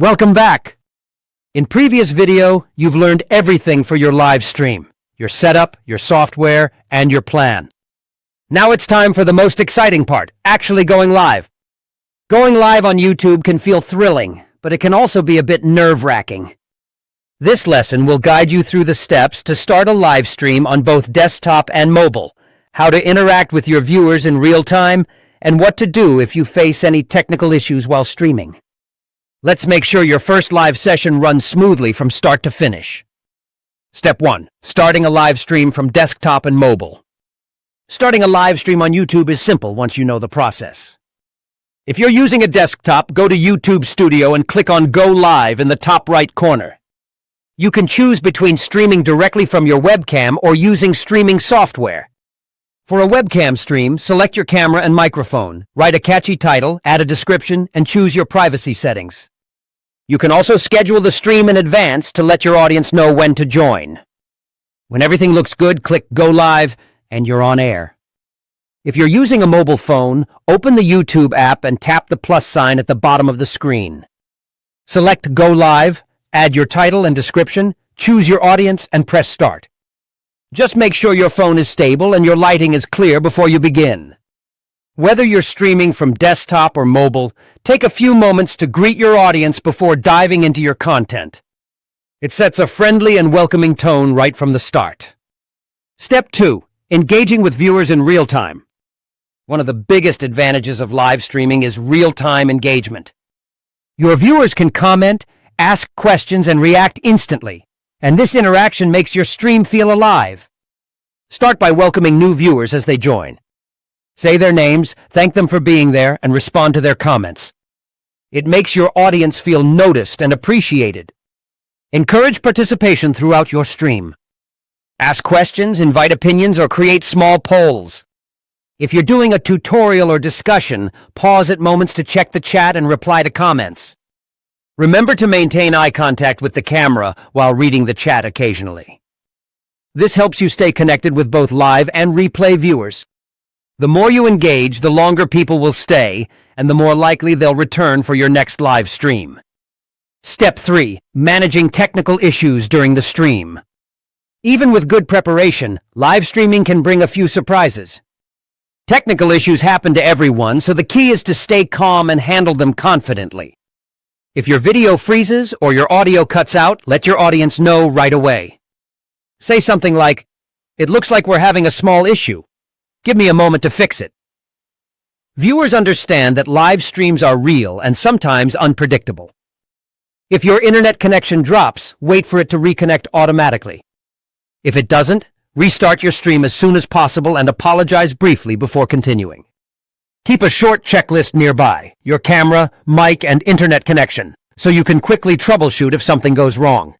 Welcome back. In previous video, you've learned everything for your live stream, your setup, your software, and your plan. Now it's time for the most exciting part, actually going live. Going live on YouTube can feel thrilling, but it can also be a bit nerve-wracking. This lesson will guide you through the steps to start a live stream on both desktop and mobile, how to interact with your viewers in real time, and what to do if you face any technical issues while streaming. Let's make sure your first live session runs smoothly from start to finish. Step 1. Starting a live stream from desktop and mobile. Starting a live stream on YouTube is simple once you know the process. If you're using a desktop, go to YouTube Studio and click on Go Live in the top right corner. You can choose between streaming directly from your webcam or using streaming software. For a webcam stream, select your camera and microphone, write a catchy title, add a description, and choose your privacy settings. You can also schedule the stream in advance to let your audience know when to join. When everything looks good, click Go Live, and you're on air. If you're using a mobile phone, open the YouTube app and tap the plus sign at the bottom of the screen. Select Go Live, add your title and description, choose your audience, and press Start. Just make sure your phone is stable and your lighting is clear before you begin. Whether you're streaming from desktop or mobile, take a few moments to greet your audience before diving into your content. It sets a friendly and welcoming tone right from the start. Step 2. Engaging with viewers in real time. One of the biggest advantages of live streaming is real-time engagement. Your viewers can comment, ask questions, and react instantly, and this interaction makes your stream feel alive. Start by welcoming new viewers as they join. Say their names, thank them for being there, and respond to their comments. It makes your audience feel noticed and appreciated. Encourage participation throughout your stream. Ask questions, invite opinions, or create small polls. If you're doing a tutorial or discussion, pause at moments to check the chat and reply to comments. Remember to maintain eye contact with the camera while reading the chat occasionally. This helps you stay connected with both live and replay viewers. The more you engage, the longer people will stay, and the more likely they'll return for your next live stream. Step 3. Managing technical issues during the stream. Even with good preparation, live streaming can bring a few surprises. Technical issues happen to everyone, so the key is to stay calm and handle them confidently. If your video freezes or your audio cuts out, let your audience know right away. Say something like, "It looks like we're having a small issue. Give me a moment to fix it." Viewers understand that live streams are real and sometimes unpredictable. If your internet connection drops, wait for it to reconnect automatically. If it doesn't, restart your stream as soon as possible and apologize briefly before continuing. Keep a short checklist nearby, your camera, mic, and internet connection, so you can quickly troubleshoot if something goes wrong.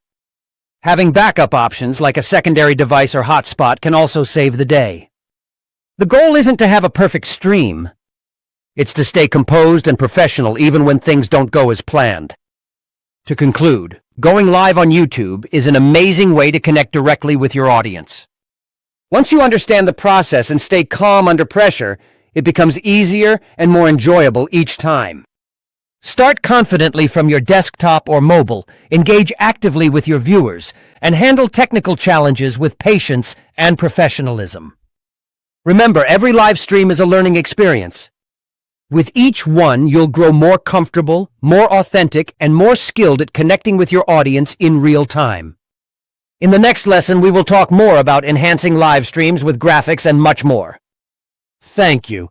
Having backup options like a secondary device or hotspot can also save the day. The goal isn't to have a perfect stream. It's to stay composed and professional even when things don't go as planned. To conclude, going live on YouTube is an amazing way to connect directly with your audience. Once you understand the process and stay calm under pressure, it becomes easier and more enjoyable each time. Start confidently from your desktop or mobile, engage actively with your viewers, and handle technical challenges with patience and professionalism. Remember, every live stream is a learning experience. With each one, you'll grow more comfortable, more authentic, and more skilled at connecting with your audience in real time. In the next lesson, we will talk more about enhancing live streams with graphics and much more. Thank you,